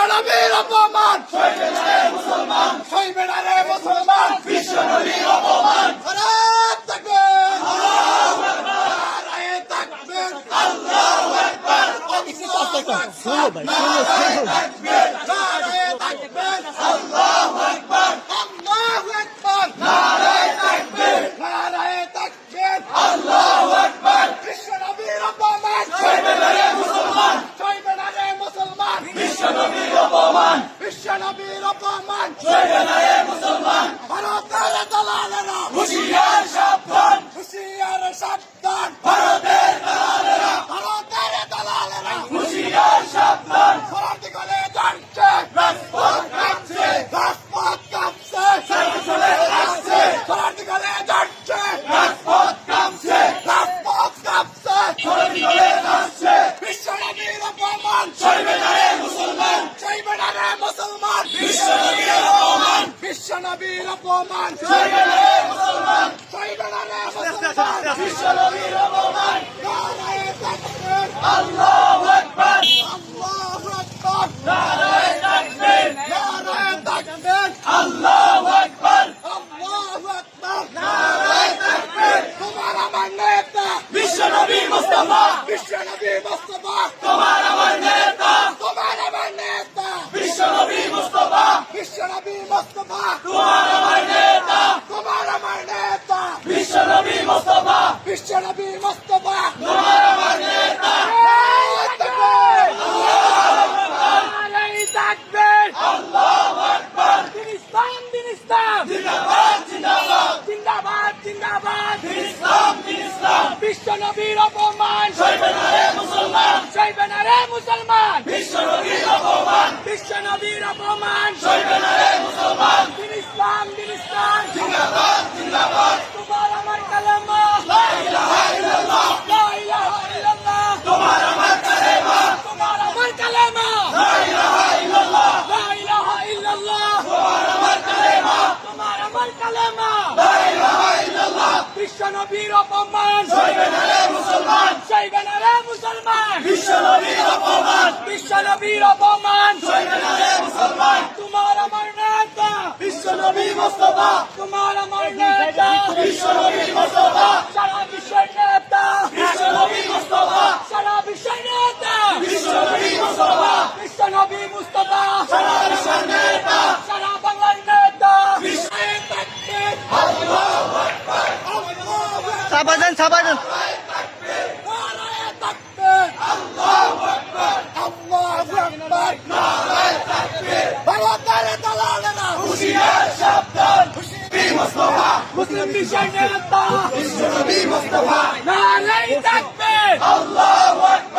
বিশ্বনবীর অপমান সইবে না রে মুসলমান, সইবে না রে মুসলমান, বিশ্বনবীর অপমান। নারায়ে তাকবীর, আল্লাহু আকবার, নারায়ে তাকবীর, আল্লাহু আকবার, শুনো ভাই, নারায়ে তাকবীর, নারায়ে তাকবীর, আল্লাহু আকবার, আল্লাহু আকবার, নারায়ে তাকবীর, নারায়ে তাকবীর, আল্লাহু আকবার। বিশ্বনবীর অপমান সইবে না রে মুসলমান, সইবে না রে মুসলমান, বিশ্বনবীর অপমান, বিশ্বনবীর অপমান সইবে না রে মুসলমান। ভারতের দালালেরা হুঁশিয়ার সাবধান, হুঁশিয়ার সাবধান, ভারতের দালালেরা, ভারতের দালালেরা হুঁশিয়ার সাবধান। ভারত গলে যাচ্ছে, রাজপথ কাঁপছে, রাজপথ কাঁপছে, চলে আসছে। ভারত গলে যাচ্ছে, রাজপথ কাঁপছে, রাজপথ কাঁপছে, চলে আসছে। বিশ্বনবীর অপমান সইবে না রে মুসলমান, সইবে না রে মুসলমান, বিশ্বনবীর অপমান, বিশ্বনবীর অপমান সইবে না রে মুসলমান, সইবে না রে মুসলমান, বিশ্বনবীর অপমান। নারায়ে তাকবীর, আল্লাহু আকবার, আল্লাহু আকবার, নারায়ে তাকবীর, নারায়ে তাকবীর, আল্লাহু আকবার, আল্লাহু আকবার, নারায়ে তাকবীর। তোমার আমার নেতা বিশ্বনবী মুস্তাফা, বিশ্বনবী মুস্তাফা, তোমার আমার নেতা, তোমার আমার নেতা বিশ্বনবী মুস্তাফা, বিশ্বনবী মুস্তাফা, তোমার আমার নেতা, তোমার আমার নেতা বিশ্বনবী মুস্তাফা, বিশ্বনবী মুস্তাফা, তোমার আমার নেতা। নারায়ে তাকবীর, নারায়ে তাকবীর, আল্লাহু আকবার, দিন ইসলাম, দিন ইসলাম, জিন্দাবাদ, জিন্দাবাদ, জিন্দাবাদ, জিন্দাবাদ, দিন ইসলাম, দিন ইসলাম। বিশ্বনবীর অপমান সইবে না রে মুসলমান, সইবে না রে মুসলমান, বিশ্বনবীর অপমান, বিশ্বনবীর অপমান সইবে না রে মুসলমান। দিন ইসলাম, দিন ইসলাম, জিন্দাবাদ, জিন্দাবাদ, তোমার আমার কালেমা লা ইলাহা ইল্লাল্লাহ, লা ইলাহা ইল্লাল্লাহ, তোমার আমার কালেমা, তোমার আমার কালেমা লা ইলাহা ইল্লাল্লাহ, লা ইলাহা ইল্লাল্লাহ, তোমার আমার কালেমা, তোমার আমার কালেমা লা ইলাহা ইল্লাল্লাহ। বিশ্বনবীর অপমান সইবে না রে মুসলমান, সইবে না রে মুসলমান, বিশ্বনবীর অপমান, বিশ্বনবীর অপমান সইবে না রে মুসলমান। তোমার আমার নেতা বিশ্বনবী মুস্তাফা, তোমার আমার নেতা বিশ্বনবী মুস্তাফা, সারা বিশ্বের নেতা বিশ্বনবী মুস্তাফা, সারা বিশ্বের নেতা বিশ্বনবী মুস্তাফা, বিশ্বনবী মুস্তাফা, সারা বিশ্বের নেতা, সারা বাংলার নেতা। নারায়ে তাকবীর, আল্লাহু আকবার, আল্লাহু আকবার, সাবাজান, সাবাজান, নারায়ে তাকবীর, আল্লাহু আকবার, আল্লাহু আকবার, নারায়ে তাকবীর। ভারতের দালালেরা হুঁশিয়ার সাবধান, হুঁশিয়ার মুস্তাফা, মুসলিম বিশ্বের নেতা বিশ্বনবী মুস্তাফা। নারায়ে তাকবীর, আল্লাহু আকবার।